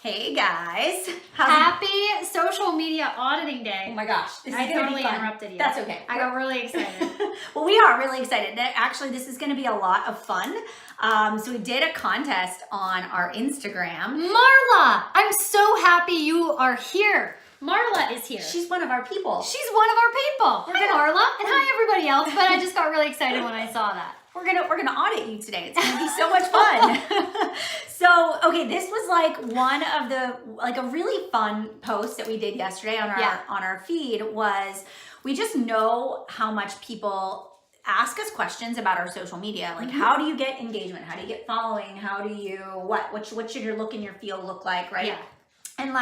Hey guys. Happy social media auditing day. Oh my gosh. I totally interrupted you. That's okay. I got really excited. Well, we are really excited. Actually, this is going to be a lot of fun. So we did a contest on our Instagram. Marla, I'm so happy you are here. Marla is here. She's one of our people. She's one of our people. Hi, Marla. And hi, everybody else. But I just got really excited when I saw that. We're gonna audit you today. It's gonna be so much fun. So, okay, this was one of the a really fun post that we did yesterday on our feed. Was we just know how much people ask us questions about our social media. Like, how do you get engagement? How do you get following? How do you what should your look and your feel look like, right? Yeah. And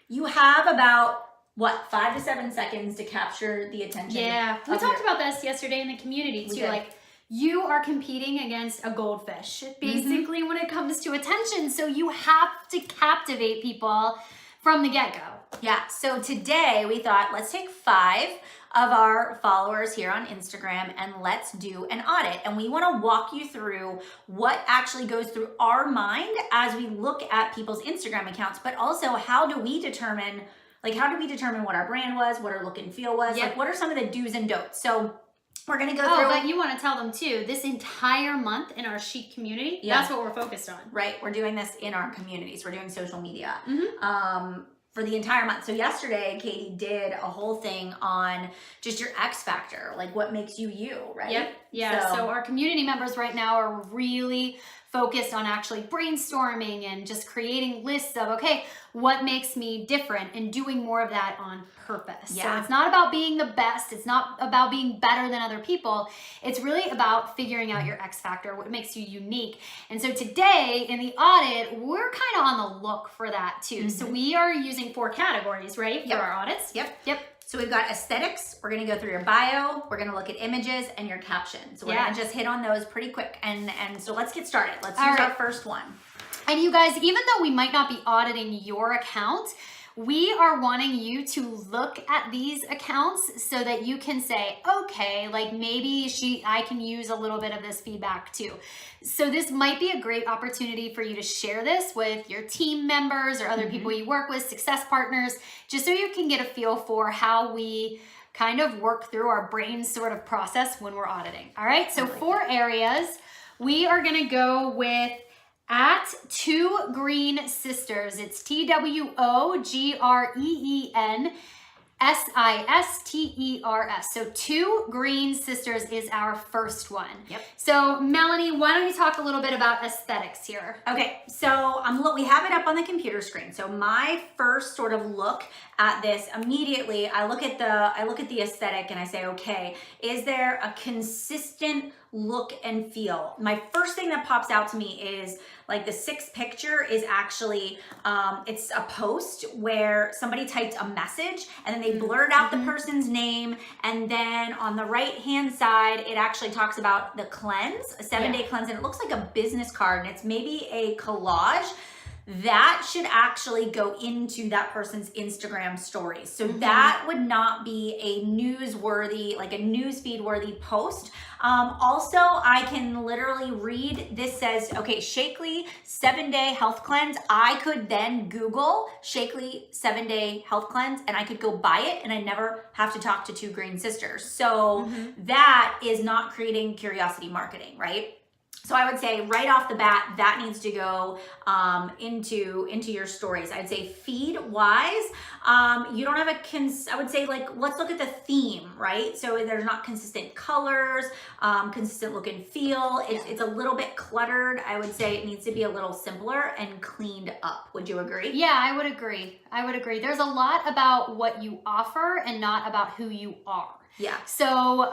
you have about 5 to 7 seconds to capture the attention. Yeah, we talked about this yesterday in the community too. You are competing against a goldfish, basically, when it comes to attention. So you have to captivate people from the get-go. Yeah, so today we thought, let's take 5 of our followers here on Instagram and let's do an audit. And we want to walk you through what actually goes through our mind as we look at people's Instagram accounts, but also how do we determine what our brand was, what our look and feel was, what are some of the do's and don'ts. So we're going to go through. Oh, but you want to tell them too, this entire month in our chic community, that's what we're focused on. Right. We're doing this in our communities. We're doing social media for the entire month. So yesterday, Katie did a whole thing on just your X factor, like what makes you you, right? Yep. Yeah. So our community members right now are really focused on actually brainstorming and just creating lists of, okay, what makes me different, and doing more of that on purpose. Yeah. So it's not about being the best. It's not about being better than other people. It's really about figuring out your X factor, what makes you unique. And so today in the audit, we're kind of on the look for that too. So we are using 4 categories, right? For our audits. Yep. So we've got aesthetics, we're gonna go through your bio, we're gonna look at images and your caption. So we're gonna just hit on those pretty quick. And so let's get started. Let's use our first one. And you guys, even though we might not be auditing your account, we are wanting you to look at these accounts so that you can say, okay, maybe I can use a little bit of this feedback too. So this might be a great opportunity for you to share this with your team members or other people you work with, success partners, just so you can get a feel for how we kind of work through our brain sort of process when we're auditing. All right, so 4 areas. We are gonna go with at 2 Green Sisters. It's TWOGREENSISTERS. So 2 Green Sisters is our first one. Yep. So Melanie, why don't you talk a little bit about aesthetics here? Okay, so we have it up on the computer screen. So my first sort of look at this, immediately I look at the aesthetic and I say, okay, is there a consistent look and feel? My first thing that pops out to me is the 6th picture is actually it's a post where somebody typed a message and then they blurred out the person's name, and then on the right hand side it actually talks about the cleanse, a 7-day cleanse, and it looks like a business card, and it's maybe a collage that should actually go into that person's Instagram stories. So that would not be a newsworthy, a newsfeed worthy post. Also, I can literally read, this says, okay, Shakely 7-day health cleanse. I could then Google Shakely 7-day health cleanse and I could go buy it and I never have to talk to 2 Green Sisters. So that is not creating curiosity marketing, right? So I would say right off the bat, that needs to go into your stories. I'd say feed wise, you don't have I would say let's look at the theme, right? So there's not consistent colors, consistent look and feel. It's a little bit cluttered. I would say it needs to be a little simpler and cleaned up. Would you agree? Yeah, I would agree. There's a lot about what you offer and not about who you are. Yeah. So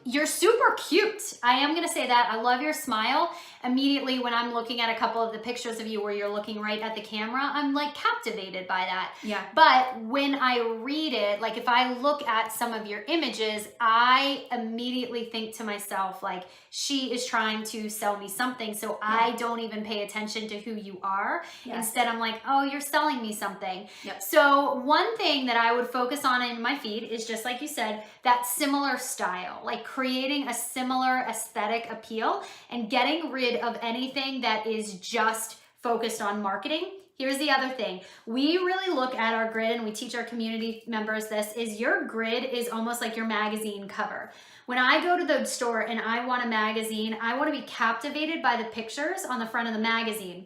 you're super cute. I am gonna say that. I love your smile. Immediately when I'm looking at a couple of the pictures of you where you're looking right at the camera, I'm captivated by that. Yeah. But when I read it, if I look at some of your images, I immediately think to myself, she is trying to sell me something. So I don't even pay attention to who you are. Instead, I'm oh, you're selling me something. So one thing that I would focus on in my feed is, just like you said, that similar style, creating a similar aesthetic appeal and getting rid of anything that is just focused on marketing. Here's the other thing. We really look at our grid, and we teach our community members this, is your grid is almost like your magazine cover. When I go to the store and I want a magazine, I want to be captivated by the pictures on the front of the magazine.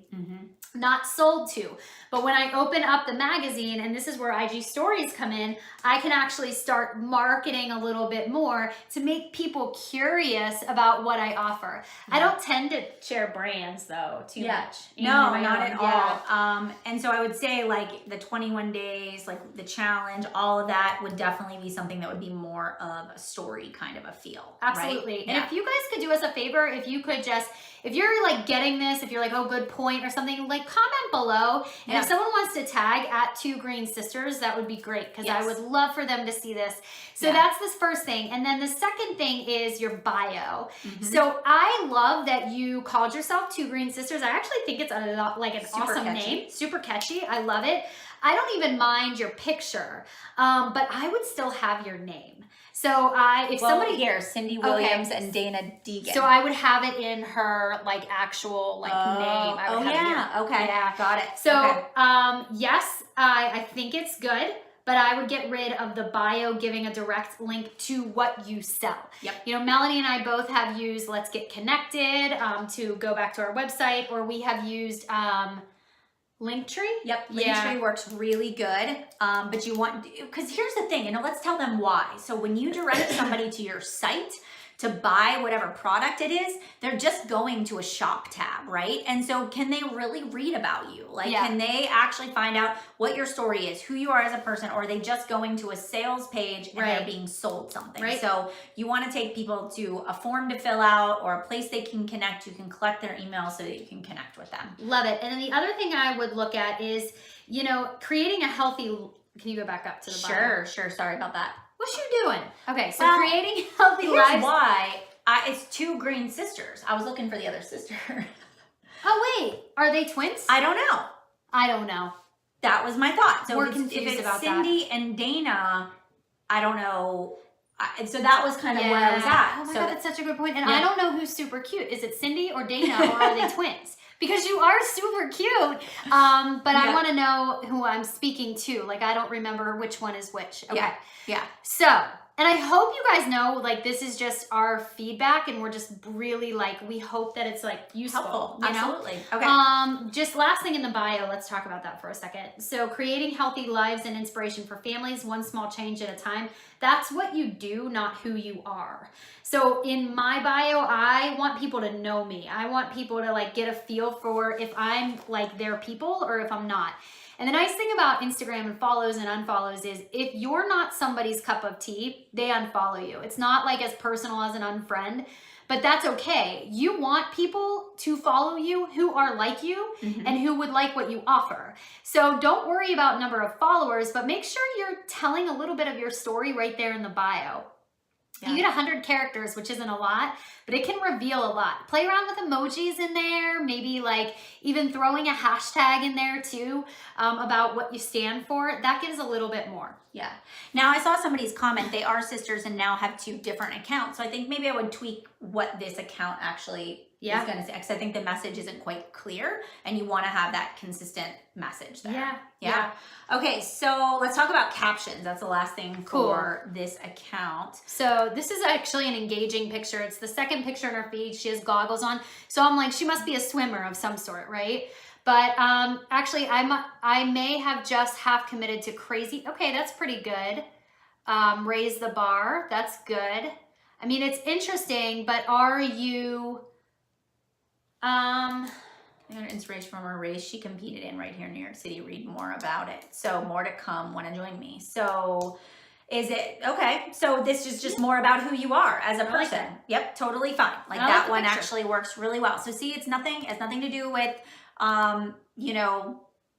Not sold to. But when I open up the magazine, and this is where IG stories come in, I can actually start marketing a little bit more to make people curious about what I offer. I don't tend to share brands though too much. No, not at all. And so I would say like the 21 days, like the challenge, all of that would definitely be something that would be more of a story kind of a feel. Absolutely. Right? And if you guys could do us a favor, if you could just, if you're like getting this, if you're like, oh, good point or something, like comment below. And if someone wants to tag at 2 Green Sisters, that would be great, because I would love for them to see this. So that's this first thing. And then the second thing is your bio. So I love that you called yourself 2 Green Sisters. I actually think it's like an awesome name. Super catchy. I love it. I don't even mind your picture, but I would still have your name. So if somebody here, Cindy Williams and Dana Deegan. So I would have it in her like actual like name. I would have it here. Okay. Yeah. Got it. So yes, I think it's good, but I would get rid of the bio giving a direct link to what you sell. Yep. You know, Melanie and I both have used Let's Get Connected to go back to our website, or we have used Linktree? Yep, Linktree works really good, but you want, because here's the thing, let's tell them why. So when you direct somebody to your site to buy whatever product it is, they're just going to a shop tab, right? And so can they really read about you? Like, can they actually find out what your story is, who you are as a person, or are they just going to a sales page and they're being sold something? So you want to take people to a form to fill out or a place they can connect. You can collect their email so that you can connect with them. Love it. And then the other thing I would look at is, creating a healthy, can you go back up to the bottom? Sure. Sorry about that. What's you doing? Okay, so creating healthy lives. Why it's 2 Green Sisters. I was looking for the other sister. Oh wait, are they twins? I don't know. I don't know. That was my thought. So We're if confused it's about Cindy and Dana, I don't know. So that was kind of where I was at. Oh my God, that's such a good point. And I don't know who's super cute. Is it Cindy or Dana, or are they twins? Because you are super cute, but I want to know who I'm speaking to. Like, I don't remember which one is which. Okay. Yeah. So, and I hope you guys know, like, this is just our feedback, and we're just really, like, we hope that it's, like, useful. Helpful. You Absolutely. know? Okay. Just last thing in the bio, let's talk about that for a second. So, creating healthy lives and inspiration for families, one small change at a time. That's what you do, not who you are. So in my bio, I want people to know me. I want people to like get a feel for if I'm like their people or if I'm not. And the nice thing about Instagram and follows and unfollows is if you're not somebody's cup of tea, they unfollow you. It's not like as personal as an unfriend, but that's okay. You want people to follow you who are like you and who would like what you offer. So don't worry about number of followers, but make sure you're telling a little bit of your story right there in the bio. You get 100 characters, which isn't a lot, but it can reveal a lot. Play around with emojis in there, maybe like even throwing a hashtag in there too, about what you stand for. That gives a little bit more. Yeah. Now I saw somebody's comment, they are sisters and now have 2 different accounts. So I think maybe I would tweak what this account actually is going to say, because I think the message isn't quite clear and you want to have that consistent message there. Yeah. Okay, so let's talk about captions. That's the last thing for this account. So this is actually an engaging picture. It's the second picture in her feed. She has goggles on. So I'm like, she must be a swimmer of some sort, right? But actually, I may have just half committed to crazy. Okay, that's pretty good. Raise the bar. That's good. I mean, it's interesting, but are you... inspiration from a race she competed in right here in New York City. Read more about it. So more to come. Want to join me? So is it okay? So this is just more about who you are as a person. Yep, totally fine. Like that one actually works really well. So see, it has nothing to do with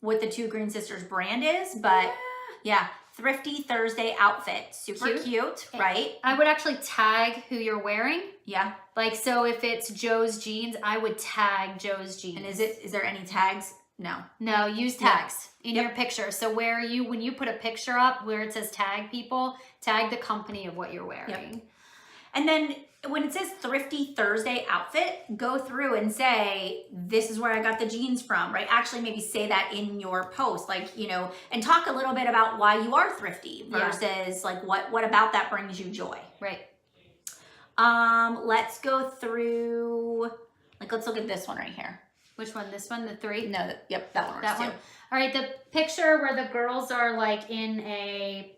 what the 2 Green Sisters brand is, but yeah. Thrifty Thursday outfit. Super cute, right? I would actually tag who you're wearing. Yeah. Like, so if it's Joe's jeans, I would tag Joe's jeans. And is there any tags? No, use tags in your picture. So when you put a picture up where it says tag people, tag the company of what you're wearing. And then when it says Thrifty Thursday outfit, go through and say, this is where I got the jeans from, right? Actually, maybe say that in your post, like, you know, and talk a little bit about why you are thrifty versus like what about that brings you joy. Right. Let's go through, like, let's look at this one right here. Which one? This one, the 3? No, yep, that one works too. All right, the picture where the girls are like in a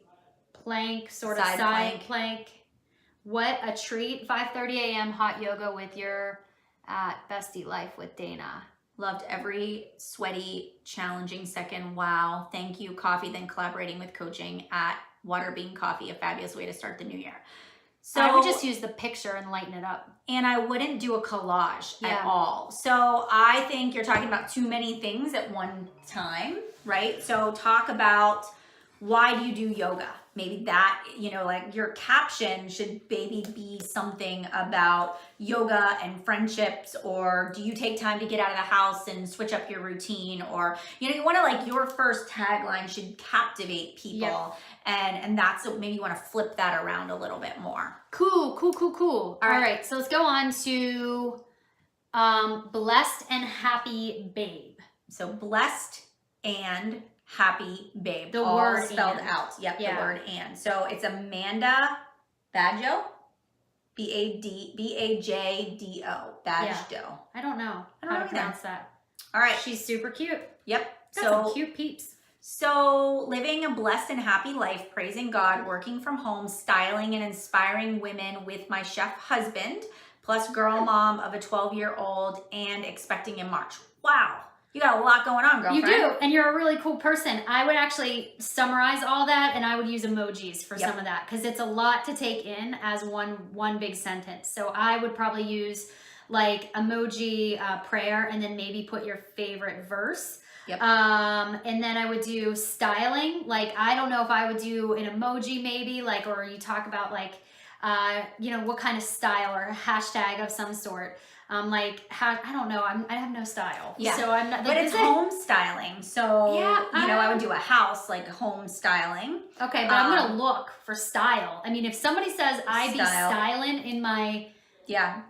plank, sort of side plank. What a treat. 5:30 a.m. hot yoga with your bestie life with Dana. Loved every sweaty, challenging second. Wow. Thank you, coffee, then collaborating with coaching at Water Bean Coffee, a fabulous way to start the new year. So I would just use the picture and lighten it up. And I wouldn't do a collage at all. So I think you're talking about too many things at one time, right? So talk about, why do you do yoga? Maybe that, you know, like your caption should maybe be something about yoga and friendships, or do you take time to get out of the house and switch up your routine? Or, you know, you want to, like, your first tagline should captivate people. And that's, maybe you want to flip that around a little bit more. Cool. All right. So let's go on to blessed and happy babe. So blessed and happy babe. The all word spelled and. out. Yep, Yeah. the word and. So it's Amanda Badjo. B-A-J-D-O. Badjo. I don't know how to pronounce that. All right. She's super cute. Yep. Got some cute peeps. So living a blessed and happy life, praising God, working from home, styling and inspiring women with my chef husband, plus girl mom of a 12-year-old and expecting in March. Wow. You got a lot going on, girlfriend. You do, and you're a really cool person. I would actually summarize all that, and I would use emojis for some of that, because it's a lot to take in as one big sentence. So I would probably use like emoji prayer, and then maybe put your favorite verse. Yep. And then I would do styling. Like, I don't know if I would do an emoji maybe, like, or you talk about like, you know, what kind of style, or a hashtag of some sort. Like, how, I don't know, I have no style. Yeah. So I'm not, like, but it's home styling. So, yeah, you know, I would do a house, like home styling. Okay, but I'm going to look for style. I mean, if somebody says I be styling in my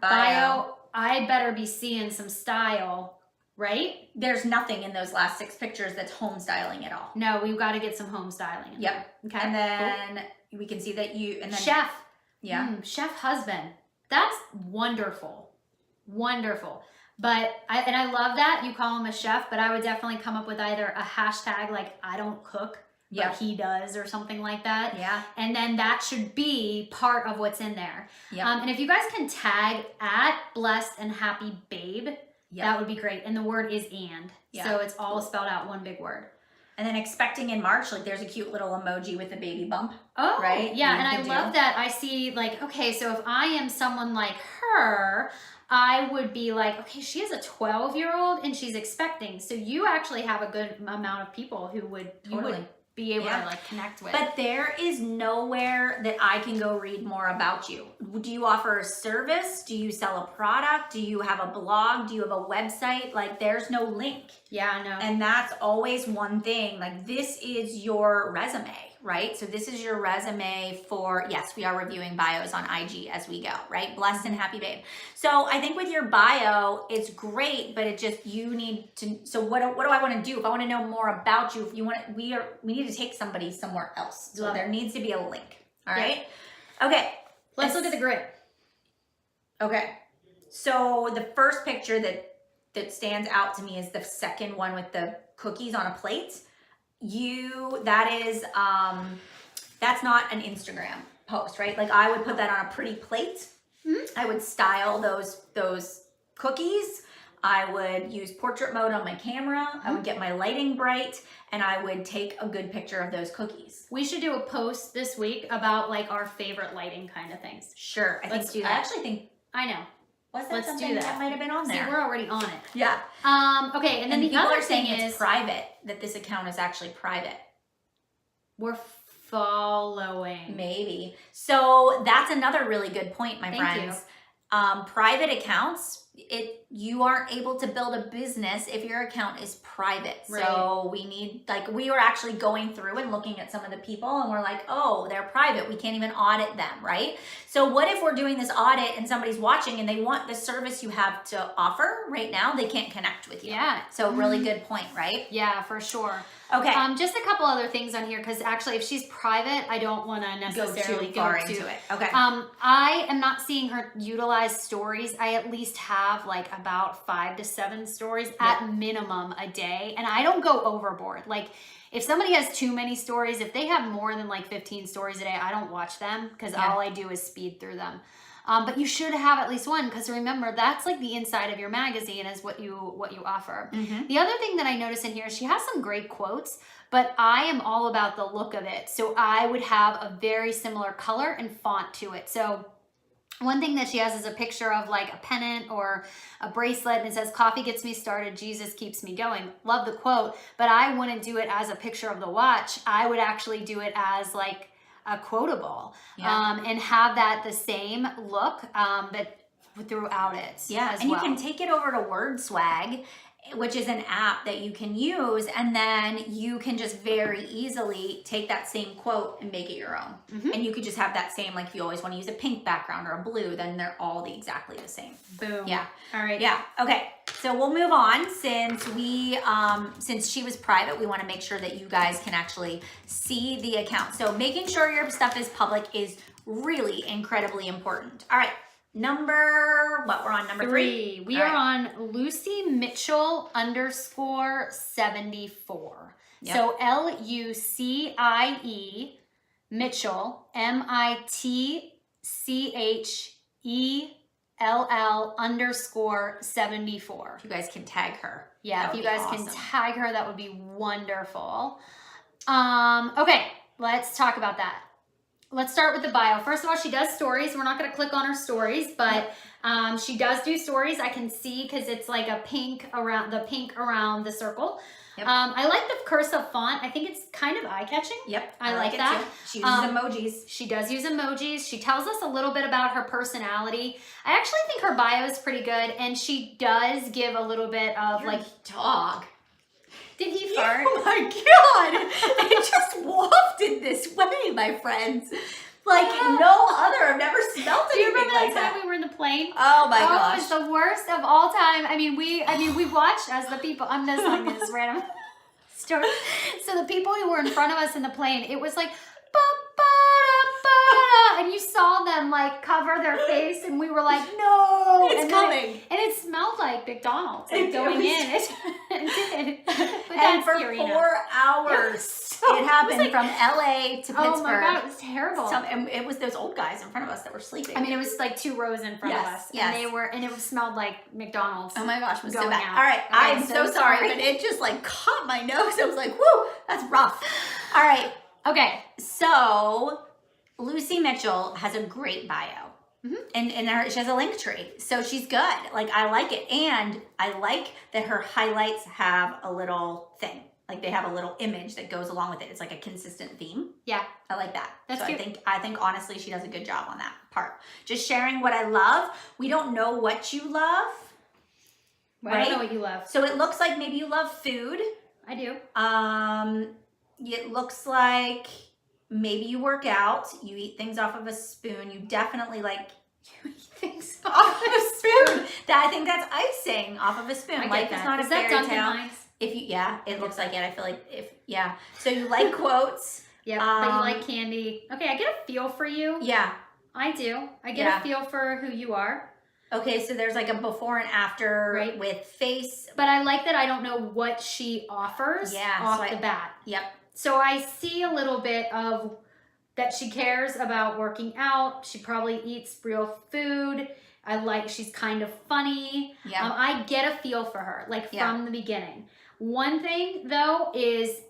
bio, I better be seeing some style, right? There's nothing in those last 6 pictures that's home styling at all. No, we've got to get some home styling. Yep. Okay. And then we can see that you, and then chef. Yeah. Chef husband. That's wonderful. Wonderful. But I love that you call him a chef, but I would definitely come up with either a hashtag like I don't cook, but he does, or something like that. Yeah. And then that should be part of what's in there. Yeah. And if you guys can tag at blessed and happy babe, that would be great. And the word is and. Yeah. So it's all spelled out one big word. And then expecting in March, like there's a cute little emoji with a baby bump. Oh, right? Yeah. And I love that. I see like, okay, so if I am someone like her, I would be like, okay, she is a 12-year-old and she's expecting. So you actually have a good amount of people who would, you would be able to like connect with. But there is nowhere that I can go read more about you. Do you offer a service? Do you sell a product? Do you have a blog? Do you have a website? Like there's no link. Yeah, I know. And that's always one thing. Like this is your resume, right? So this is your resume for, yes, we are reviewing bios on IG as we go, right? Blessed and happy babe. So I think with your bio, it's great, but it just, you need to, so what do I want to do? If I want to know more about you, if you want, we need to take somebody somewhere else. So there needs to be a link. All right. Okay. Let's look at the grid. Okay. So the first picture that stands out to me is the second one with the cookies on a plate. That is, that's not an Instagram post, right? Like I would put that on a pretty plate. Mm-hmm. I would style those cookies. I would use portrait mode on my camera. Mm-hmm. I would get my lighting bright and I would take a good picture of those cookies. We should do a post this week about like our favorite lighting kind of things. Sure. Let's do that. I actually think, I know. Let's do that. Might have been on there. See, we're already on it. Yeah. Okay, and then the other other thing thing is private, that this account is actually private. We're following. Maybe. So that's another really good point, my friends. Thank you. Private accounts, you aren't able to build a business if your account is private. Right. So we need, like, we were actually going through and looking at some of the people and we're like, oh, they're private. We can't even audit them, right? So what if we're doing this audit and somebody's watching and they want the service you have to offer right now? They can't connect with you. Yeah. So really good point, right? Yeah, for sure. Okay. Just a couple other things on here, because actually if she's private, I don't want to necessarily go into it. Okay. I am not seeing her utilize stories. I at least have like about 5 to 7 stories at minimum a day, and I don't go overboard. Like, if somebody has too many stories, if they have more than like 15 stories a day, I don't watch them, because all I do is speed through them. But you should have at least one, because remember, that's like the inside of your magazine is what you offer. The other thing that I notice in here, she has some great quotes, but I am all about the look of it. So I would have a very similar color and font to it. So one thing that she has is a picture of like a pennant or a bracelet, and it says, "Coffee gets me started, Jesus keeps me going." Love the quote, but I wouldn't do it as a picture of the watch. I would actually do it as like a quotable, and have that the same look, but throughout it. Yeah, and you can take it over to WordSwag, which is an app that you can use, and then you can just very easily take that same quote and make it your own. And you could just have that same, like if you always want to use a pink background or a blue, then they're all exactly the same. Boom. Yeah. All right. Yeah. Okay. So we'll move on. Since we, since she was private, we want to make sure that you guys can actually see the account. So making sure your stuff is public is really incredibly important. All right. We're on number 3. We are on Lucy Mitchell _74. So LUCIE Mitchell MITCHELL _74. You guys can tag her. Yeah, if you guys can tag her, that would be wonderful. Okay, let's talk about that. Let's start with the bio. First of all, she does stories. We're not going to click on her stories, but she does do stories. I can see because it's like a pink around the circle. I like the cursive font. I think it's kind of eye-catching. I like that. Too. She uses emojis. She does use emojis. She tells us a little bit about her personality. I actually think her bio is pretty good, and she does give a little bit of dog. Did he fart? Oh my God. It just wafted this way, my friends. Like no other. I've never smelled Do you anything remember like that time that. we were in the plane? Oh my gosh. It was the worst of all time. I mean, we watched as the people, I'm just like this random story. So the people who were in front of us in the plane, it was like, and you saw them like cover their face, and we were like, no, it's coming. And it smelled like McDonald's, like going in. It did. But And for Purina. 4 hours, it happened from LA to Pittsburgh. Oh my God, it was terrible. And it was those old guys in front of us that were sleeping. I mean, it was like 2 rows in front of us, and it smelled like McDonald's. Oh my gosh, it was so going bad. out. All right, Okay, I'm so sorry, but it just like caught my nose. I was like, whoo, that's rough. All right, Okay. so Lucy Mitchell has a great bio. And she has a link tree. So she's good. Like, I like it. And I like that her highlights have a little thing. Like, they have a little image that goes along with it. It's like a consistent theme. Yeah. I like that. That's so cute. I think honestly she does a good job on that part. Just sharing what I love. We don't know what you love. Right? I don't know what you love. So it looks like maybe you love food. I do. It looks like maybe you work out, you eat things off of a spoon. You definitely like you eat things off of a spoon. I think that's icing off of a spoon. Life is not a fairy tale. If you, it looks like it. I feel like so you like quotes. Yeah, but you like candy. Okay, I get a feel for you. Yeah, I do. I get a feel for who you are. Okay, so there's like a before and after with face. But I like that I don't know what she offers off the bat. Yep. So I see a little bit of that she cares about working out. She probably eats real food. She's kind of funny. Yeah. I get a feel for her, from the beginning. One thing though is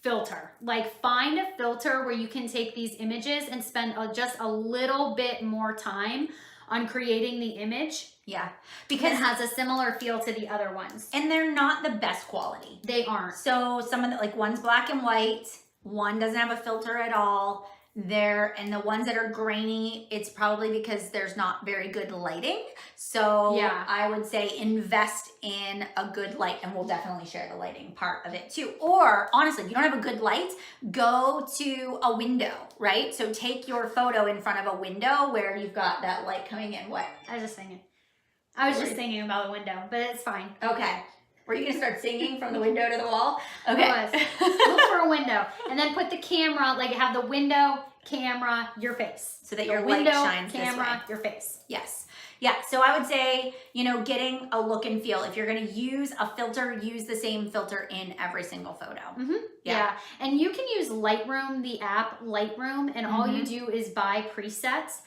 filter. Like, find a filter where you can take these images and spend just a little bit more time on creating the image. Yeah. Because it has a similar feel to the other ones. And they're not the best quality. They aren't. So some of the, one's black and white, one doesn't have a filter at all. and the ones that are grainy, it's probably because there's not very good lighting. So Yeah. I would say invest in a good light, and we'll definitely share the lighting part of it too. Or honestly, if you don't have a good light, go to a window, right? So take your photo in front of a window where you've got that light coming in. What? I was just thinking about the window, but it's fine. Okay. Were you gonna start singing from the window to the wall? Okay. I was. Look for a window, and then put the camera, like have the window, camera, your face. So that The your window, light shines camera, this way. your face. Yes. Yeah. So I would say, getting a look and feel. If you're going to use a filter, use the same filter in every single photo. Mm-hmm. Yeah. And you can use Lightroom, the app Lightroom, and all you do is buy presets.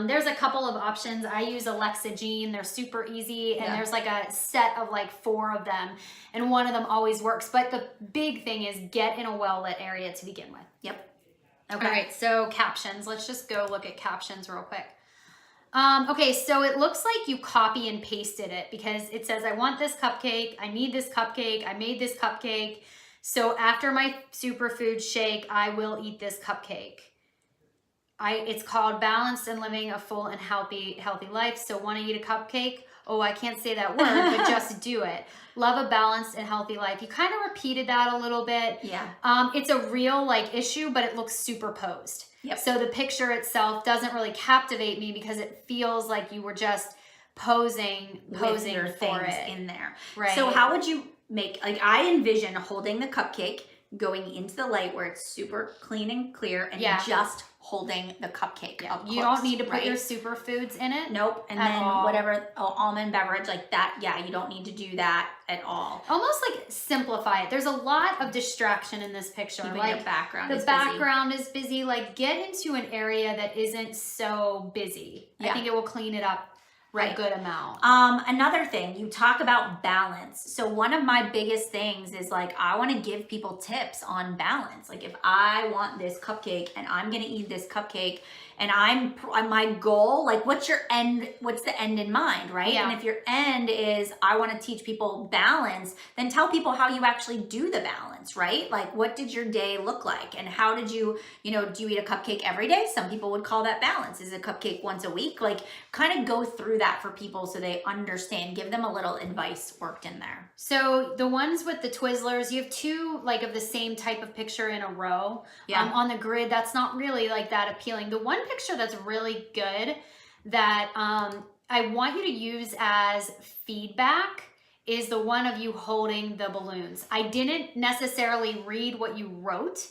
There's a couple of options. I use Alexa Jean. They're super easy, and there's like a set of like 4 of them, and one of them always works. But the big thing is get in a well-lit area to begin with. Yep. Okay. All right, so captions. Let's just go look at captions real quick. Okay, so it looks like you copy and pasted it because it says, I want this cupcake, I need this cupcake, I made this cupcake. So after my superfood shake, I will eat this cupcake. It's called Balanced and Living a Full and Healthy Life. So want to eat a cupcake? Oh, I can't say that word, but just do it. Love a balanced and healthy life. You kind of repeated that a little bit. Yeah. It's a real issue, but it looks superposed. Yep. So the picture itself doesn't really captivate me because it feels like you were just posing your for things it in there. Right. So how would you make, I envision holding the cupcake, going into the light where it's super clean and clear, and just holding the cupcake up close. You don't need to put your superfoods in it. Nope. And then whatever almond beverage like that, you don't need to do that at all. Almost like simplify it. There's a lot of distraction in this picture. Even like the background is busy. Like get into an area that isn't so busy. I think it will clean it up a good amount. Another thing, you talk about balance. So one of my biggest things is I want to give people tips on balance. Like if I want this cupcake and I'm going to eat this cupcake and my goal, what's the end in mind, right? Yeah. And if your end is, I want to teach people balance, then tell people how you actually do the balance, right? Like what did your day look like? And how did you, do you eat a cupcake every day? Some people would call that balance. Is it a cupcake once a week? Kind of go through that for people so they understand, give them a little advice worked in there. So the ones with the Twizzlers, you have 2 of the same type of picture in a row on the grid. That's not really that appealing. The one picture that's really good that I want you to use as feedback is the one of you holding the balloons. I didn't necessarily read what you wrote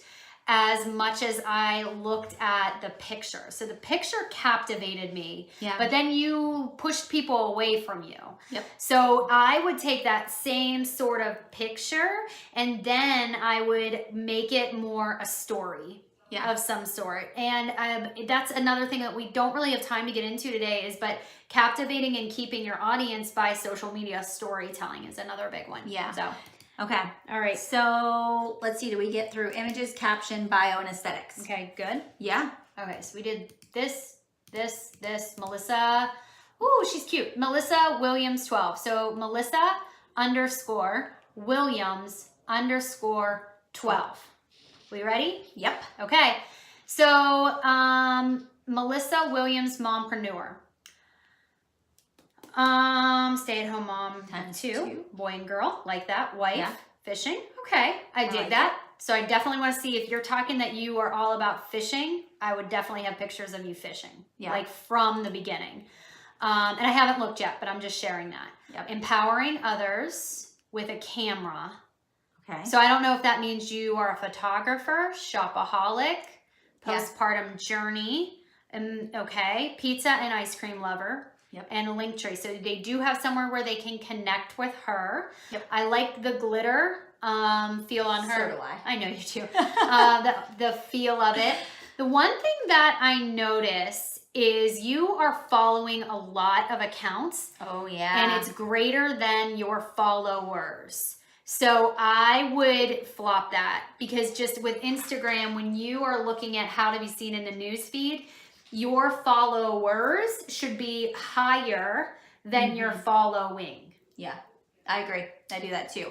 as much as I looked at the picture. So the picture captivated me, but then you pushed people away from you. Yep. So I would take that same sort of picture and then I would make it more a story of some sort. And that's another thing that we don't really have time to get into today but captivating and keeping your audience by social media storytelling is another big one. Yeah. So. Okay. All right. So let's see. Do we get through images, caption, bio, and aesthetics? Okay, good. Yeah. Okay, so we did this, Melissa. Ooh, she's cute. Melissa Williams 12. So Melissa _Williams _12. We ready? Yep. Okay. So Melissa Williams mompreneur. Stay-at-home mom Times 2, boy and girl, like that, wife, fishing. Okay, I dig that. So I definitely want to see if you're talking that you are all about fishing, I would definitely have pictures of you fishing, from the beginning. And I haven't looked yet, but I'm just sharing that. Yep. Empowering others with a camera. Okay. So I don't know if that means you are a photographer, shopaholic, postpartum journey, pizza and ice cream lover. Yep. And a link tree. So they do have somewhere where they can connect with her. Yep. I like the glitter feel on her. So do I. I know you do. The feel of it. The one thing that I notice is you are following a lot of accounts. Oh, yeah. And it's greater than your followers. So I would flop that because just with Instagram, when you are looking at how to be seen in the newsfeed, your followers should be higher than your following. Yeah. I agree. I do that too.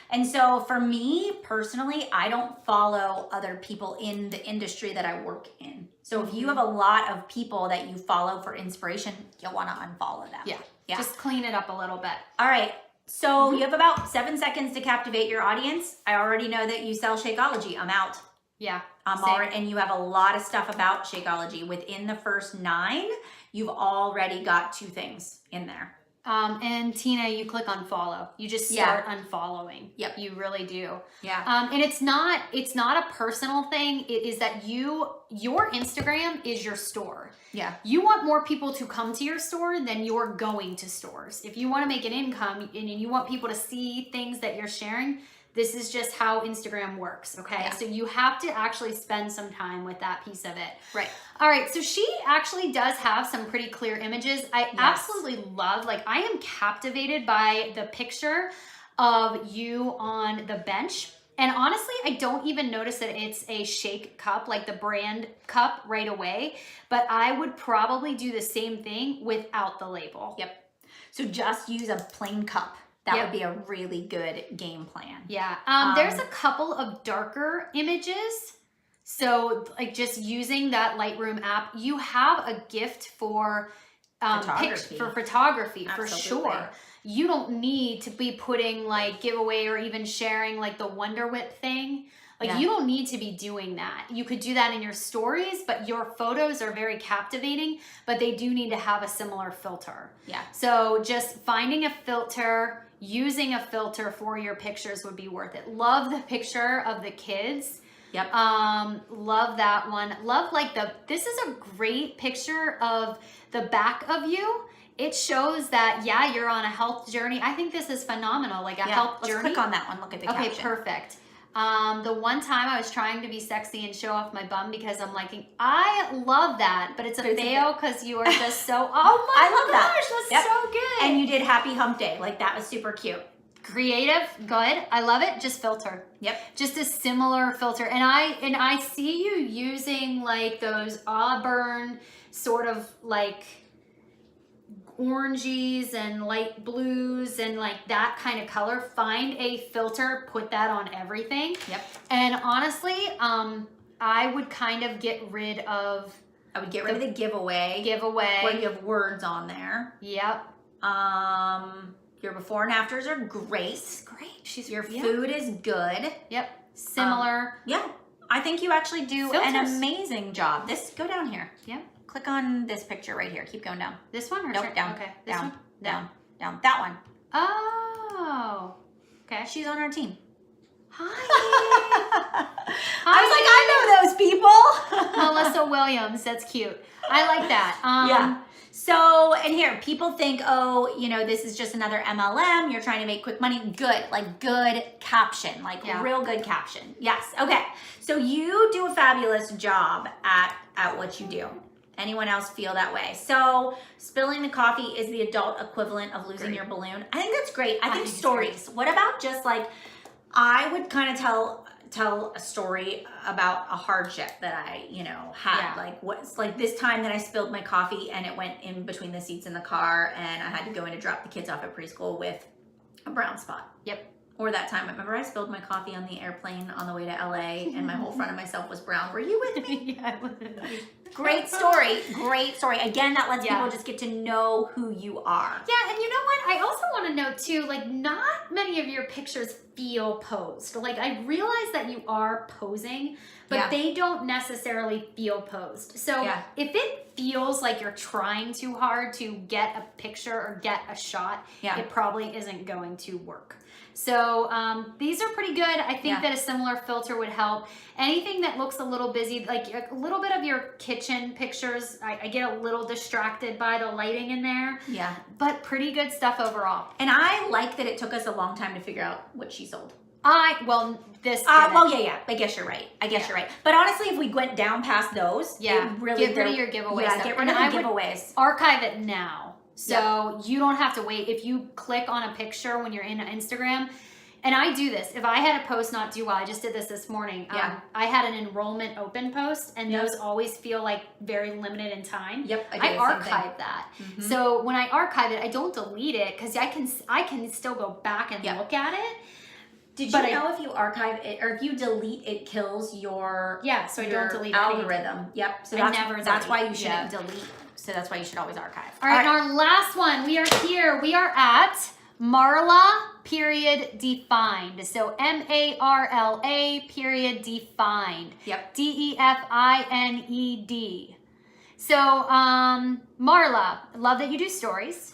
And so for me personally, I don't follow other people in the industry that I work in. So if you have a lot of people that you follow for inspiration, you'll want to unfollow them. Yeah. Yeah. Just clean it up a little bit. All right. So you have about 7 seconds to captivate your audience. I already know that you sell Shakeology. I'm out. Yeah. I'm already, and you have a lot of stuff about Shakeology. Within the first 9, you've already got 2 things in there. And Tina, you click on follow. You just start unfollowing. Yep. You really do. Yeah. And it's not a personal thing. It is that your Instagram is your store. Yeah. You want more people to come to your store than you're going to stores. If you want to make an income and you want people to see things that you're sharing, this is just how Instagram works, okay? Yeah. So you have to actually spend some time with that piece of it. Right. All right, so she actually does have some pretty clear images. I absolutely love, like I am captivated by the picture of you on the bench. And honestly, I don't even notice that it's a shake cup, like the brand cup right away, but I would probably do the same thing without the label. Yep. So just use a plain cup. That would be a really good game plan. Yeah. There's a couple of darker images. So like just using that Lightroom app, you have a gift for Photography. photography for Absolutely. sure. You don't need to be putting like giveaway or even sharing like the Wonder Whip thing. Like you don't need to be doing that. You could do that in your stories, but your photos are very captivating, but they do need to have a similar filter. Yeah. So just finding a filter, using a filter for your pictures would be worth it. Love the picture of the kids. Yep. Love that one. Love like this is a great picture of the back of you. It shows that, yeah, you're on a health journey. I think this is phenomenal, like a health journey. Let's click on that one. Look at the caption. Okay, perfect. The one time I was trying to be sexy and show off my bum because I'm liking, I love that, but it's a fail because you are just so, oh my I love gosh, that. that's so good. And you did Happy Hump Day. Like that was super cute. Creative, good. I love it. Just filter. Yep. Just a similar filter. And I see you using like those auburn sort of like oranges and light blues and like that kind of color. Find a filter, put that on everything. Yep. And honestly, I would kind of get rid of of the giveaway. Where you have words on there. Yep. Your before and afters are great. Great. Your food is good. Yep. Similar. Yeah. I think you actually do an Filters. amazing job. Go down here. Yep. Click on this picture right here. Keep going down. This one or Nope, down. Okay. This Down. one? Down. Down. That one. Oh. Okay. She's on our team. Hi. I was like, I know those people. Melissa Williams. That's cute. I like that. Yeah. So, and here, people think, oh, you know, this is just another MLM. You're trying to make quick money. Good, like good caption, like real good caption. Yes. Okay. So you do a fabulous job at what you do. Anyone else feel that way? So spilling the coffee is the adult equivalent of losing your balloon. I think that's great. I think stories. What about just like, I would kind of tell a story about a hardship that I, had. Like what's like this time that I spilled my coffee and it went in between the seats in the car and I had to go in to drop the kids off at preschool with a brown spot. Yep. Or that time, remember I spilled my coffee on the airplane on the way to LA and my whole front of myself was brown. Were you with me? Yeah. Great story. Great story. Again, that lets people just get to know who you are. Yeah, and you know what? I also want to note too, like not many of your pictures feel posed. Like I realize that you are posing, but they don't necessarily feel posed. So if it feels like you're trying too hard to get a picture or get a shot, it probably isn't going to work. So these are pretty good. I think that a similar filter would help. Anything that looks a little busy, like a little bit of your kitchen pictures, I get a little distracted by the lighting in there. Yeah. But pretty good stuff overall. And I like that it took us a long time to figure out what she sold. Well, yeah. I guess you're right. You're right. But honestly, if we went down past those, really get rid of your giveaways. Yeah, get rid of the giveaways. Archive it now. So you don't have to wait. If you click on a picture when you're in Instagram, And I do this. If I had a post not due well, I just did this morning. Yeah. I had an enrollment open post, and Yep. those always feel like very limited in time. Yep, I do I the same archive that. Mhm. So when I archive it, I don't delete it because I can still go back and Yep. look at it. Did you But know if you archive it or if you delete, it kills your So I don't delete algorithm. anything. Yep. So I that's never that's delete. why you shouldn't delete. So that's why you should always archive. All right, and our last one, we are here. We are at Marla period defined. So MARLA period defined. Yep. DEFINED. So Marla, love that you do stories.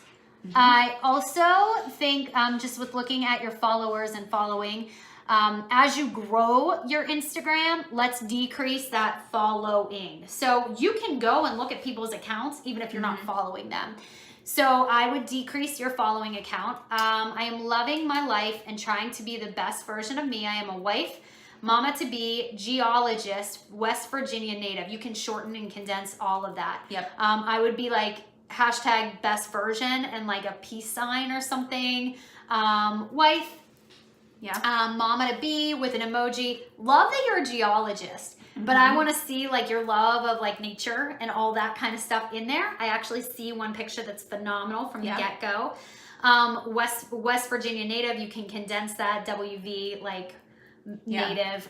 I also think just with looking at your followers and following, as you grow your Instagram, let's decrease that following. So you can go and look at people's accounts even if you're not following them. So I would decrease your following account. I am loving my life and trying to be the best version of me. I am a wife, mama to be, geologist, West Virginia native. You can shorten and condense all of that. Yep. I would be like hashtag best version and like a peace sign or something. Wife, Yeah. mama to be with an emoji. Love that you're a geologist, but I want to see like your love of like nature and all that kind of stuff in there. I actually see one picture that's phenomenal from the get-go. West Virginia native, you can condense that WV like native.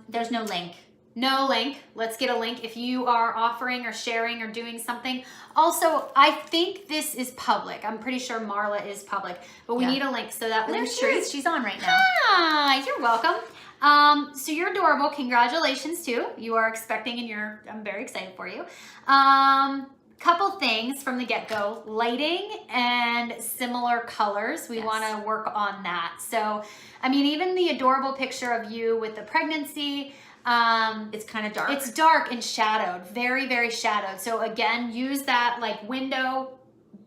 There's no link. No link. Let's get a link if you are offering or sharing or doing something. Also, I think this is public. I'm pretty sure Marla is public, but we need a link so that There link she is. She's on right now. Hi, you're welcome. So you're adorable. Congratulations too. You are expecting and I'm very excited for you. Couple things from the get-go, lighting and similar colors. We want to work on that. So, I mean, even the adorable picture of you with the pregnancy, it's kind of dark. It's dark and shadowed, very, very shadowed. So again, use that like window,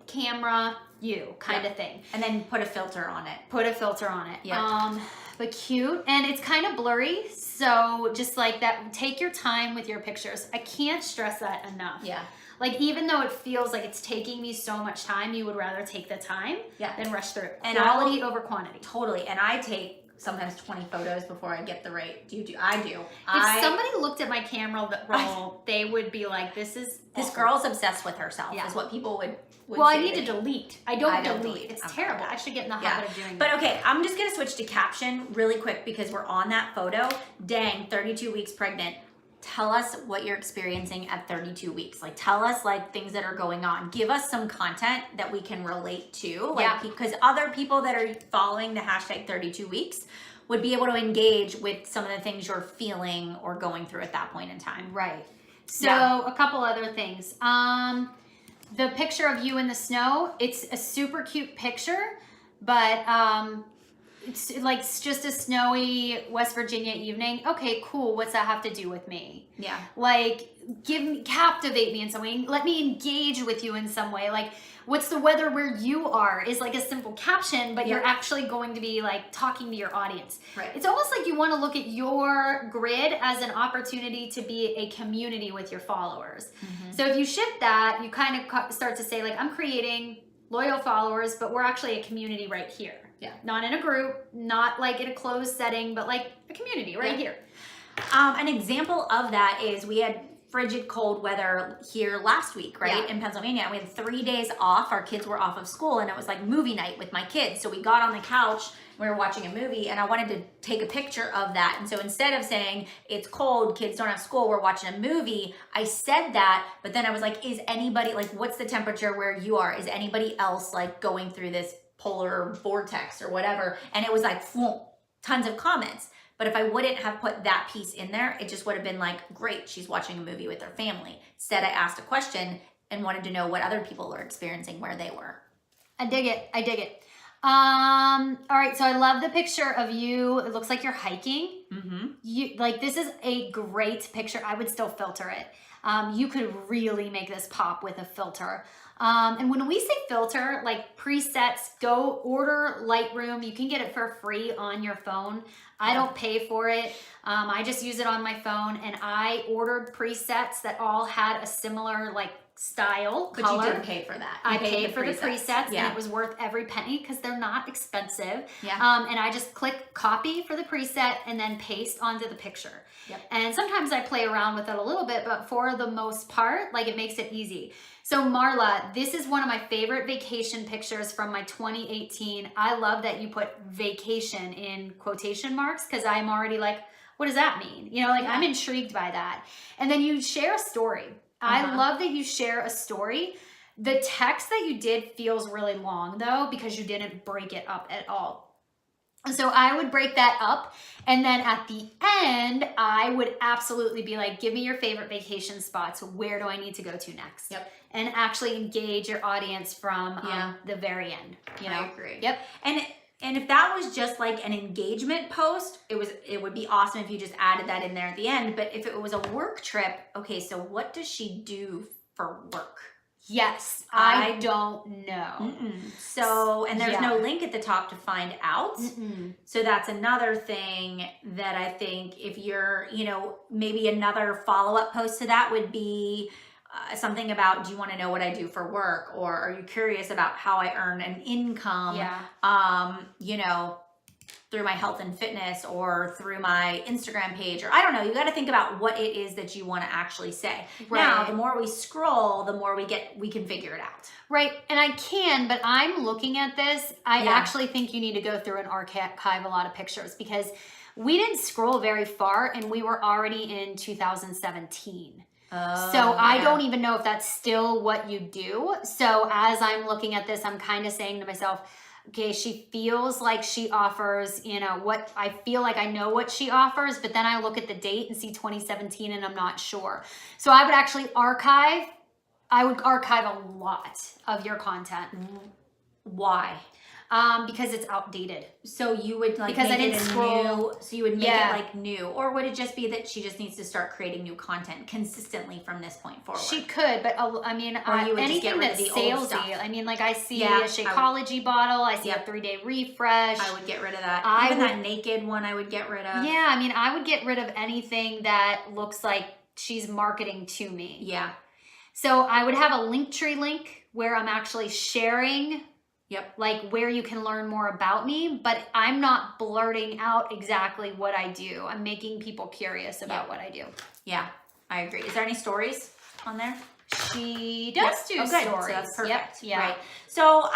camera, you kind of thing. And then put a filter on it. Put a filter on it. Yeah. But cute. And it's kind of blurry. So just like that, take your time with your pictures. I can't stress that enough. Yeah. Like even though it feels like it's taking me so much time, you would rather take the time than rush through it. And quality over quantity. Totally. And I take sometimes 20 photos before I get the right. I do. If somebody looked at my camera roll, they would be like, this girl's obsessed with herself is what people would well, say I need to delete. I don't delete. It's terrible. Bad. I should get in the habit of doing that. But okay, I'm just going to switch to caption really quick because we're on that photo. Dang, 32 weeks pregnant. Tell us what you're experiencing at 32 weeks. Like tell us like things that are going on. Give us some content that we can relate to. Like because other people that are following the hashtag 32 weeks would be able to engage with some of the things you're feeling or going through at that point in time. Right. So a couple other things. The picture of you in the snow, it's a super cute picture, but it's like just a snowy West Virginia evening. Okay, cool. What's that have to do with me? Yeah. Like captivate me in some way. Let me engage with you in some way. Like what's the weather where you are is like a simple caption, but you're actually going to be like talking to your audience. Right. It's almost like you want to look at your grid as an opportunity to be a community with your followers. So if you shift that, you kind of start to say like, I'm creating loyal followers, but we're actually a community right here. Yeah. Not in a group, not like in a closed setting, but like a community right here. An example of that is we had frigid cold weather here last week, right? In Pennsylvania. We had 3 days off. Our kids were off of school and it was like movie night with my kids. So we got on the couch, we were watching a movie and I wanted to take a picture of that. And so instead of saying it's cold, kids don't have school, we're watching a movie, I said that, but then I was like, is anybody like, what's the temperature where you are? Is anybody else like going through this polar vortex or whatever? And it was like, tons of comments. But if I wouldn't have put that piece in there, it just would have been like, great, she's watching a movie with her family. Instead, I asked a question and wanted to know what other people are experiencing where they were. I dig it. I dig it. All right. So I love the picture of you. It looks like you're hiking. You like, this is a great picture. I would still filter it. You could really make this pop with a filter. And when we say filter, like presets, go order Lightroom. You can get it for free on your phone. I don't pay for it. I just use it on my phone and I ordered presets that all had a similar like style, But color. you did pay for that. I paid for the presets, Yeah. and it was worth every penny because they're not expensive. Yeah. And I just click copy for the preset and then paste onto the picture. Yep. And sometimes I play around with it a little bit, but for the most part, like, it makes it easy. So Marla, this is one of my favorite vacation pictures from my 2018. I love that you put vacation in quotation marks because I'm already like, what does that mean? You know, like, I'm intrigued by that. And then you share a story. I love that you share a story. The text that you did feels really long though, because you didn't break it up at all. So I would break that up, and then at the end, I would absolutely be like, give me your favorite vacation spots. Where do I need to go to next? Yep. And actually engage your audience from the very end. You know? I agree. Yep. And if that was just like an engagement post, it would be awesome if you just added that in there at the end. But if it was a work trip, okay, so what does she do for work? Yes, I don't know. So, and there's no link at the top to find out. So that's another thing that I think if you're, you know, maybe another follow-up post to that would be something about, do you want to know what I do for work? Or are you curious about how I earn an income, you know, through my health and fitness or through my Instagram page, or I don't know, you got to think about what it is that you want to actually say. Right. Now, the more we scroll, the more we can figure it out. Right. And I can, but I'm looking at this. I actually think you need to go through and archive a lot of pictures because we didn't scroll very far and we were already in 2017. So I don't even know if that's still what you do. So as I'm looking at this, I'm kind of saying to myself, okay, she feels like she offers, you know, what I feel like I know what she offers, but then I look at the date and see 2017 and I'm not sure. So I would actually archive a lot of your content. Why? Because it's outdated. So you would like because make I didn't it scroll. New, so you would make it like new, or would it just be that she just needs to start creating new content consistently from this point forward? She could, but I mean, anything that's salesy. I mean, like I see a Shakeology bottle, I see a 3-day refresh. I would get rid of that. Even that naked one, I would get rid of. Yeah, I mean, I would get rid of anything that looks like she's marketing to me. Yeah. So I would have a Linktree link where I'm actually sharing. Yep. Like where you can learn more about me, but I'm not blurting out exactly what I do. I'm making people curious about what I do. Yeah, I agree. Is there any stories on there? She does do stories. So that's perfect. Yeah. Right. So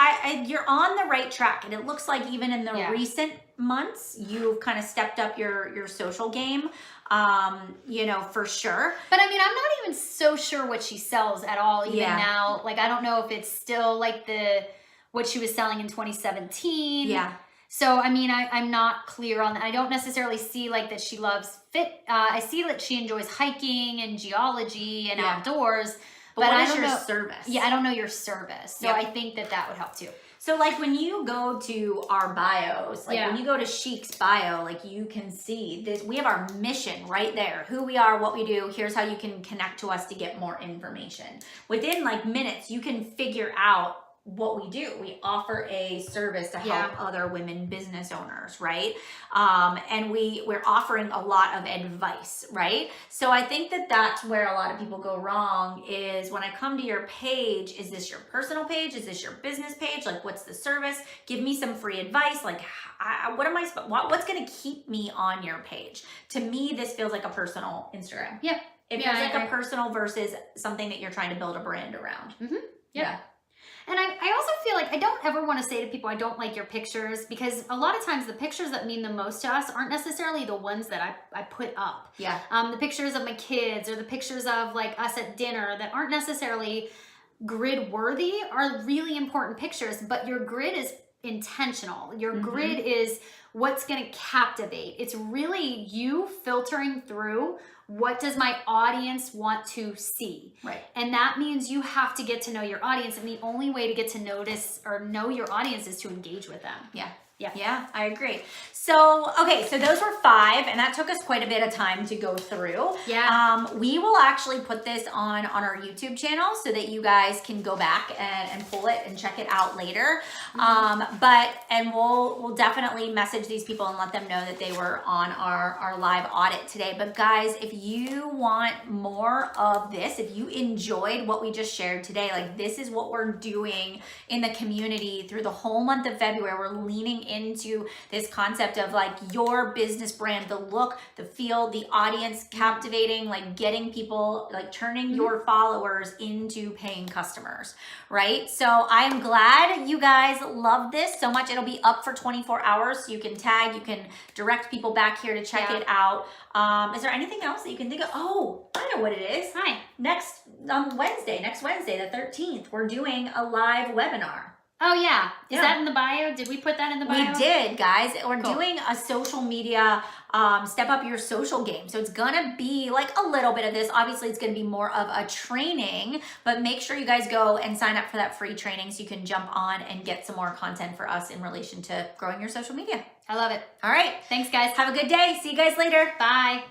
you're on the right track, and it looks like even in the recent months, you've kind of stepped up your social game. You know, for sure. But I mean, I'm not even so sure what she sells at all even now. Like, I don't know if it's still like what she was selling in 2017. Yeah. So, I mean, I'm not clear on that. I don't necessarily see like that she loves fit. I see that she enjoys hiking and geology and outdoors. But what is your service? Yeah, I don't know your service. So I think that would help too. So like when you go to our bios, like when you go to Chic's bio, like you can see this, we have our mission right there, who we are, what we do. Here's how you can connect to us to get more information. Within like minutes, you can figure out what we do. We offer a service to help other women business owners, right? And we're offering a lot of advice, right? So I think that that's where a lot of people go wrong is when I come to your page, is this your personal page? Is this your business page? Like, what's the service? Give me some free advice. Like, what's going to keep me on your page? To me, this feels like a personal Instagram. Yeah. It feels like a personal versus something that you're trying to build a brand around. Yeah. And I also feel like I don't ever want to say to people, I don't like your pictures, because a lot of times the pictures that mean the most to us aren't necessarily the ones that I put up. Yeah. The pictures of my kids or the pictures of like us at dinner that aren't necessarily grid worthy are really important pictures, but your grid is intentional. Your grid is what's going to captivate. It's really you filtering through what does my audience want to see? Right. And that means you have to get to know your audience. And the only way to get to notice or know your audience is to engage with them. Yeah. Yeah, I agree. So, okay, so those were 5, and that took us quite a bit of time to go through. Yeah. We will actually put this on our YouTube channel so that you guys can go back and pull it and check it out later. And we'll definitely message these people and let them know that they were on our live audit today. But guys, if you want more of this, if you enjoyed what we just shared today, like this is what we're doing in the community through the whole month of February. We're leaning into this concept of like your business brand, the look, the feel, the audience captivating, like getting people, like turning your followers into paying customers, right? So I'm glad you guys love this so much. It'll be up for 24 hours. So you can tag, you can direct people back here to check it out. Is there anything else that you can think of? Oh, I know what it is. Hi. Next Wednesday, the 13th, we're doing a live webinar. Oh yeah. Is that in the bio? Did we put that in the bio? We did, guys. We're doing a social media, step up your social game. So it's gonna be like a little bit of this. Obviously it's gonna be more of a training, but make sure you guys go and sign up for that free training so you can jump on and get some more content for us in relation to growing your social media. I love it. All right. Thanks guys. Have a good day. See you guys later. Bye.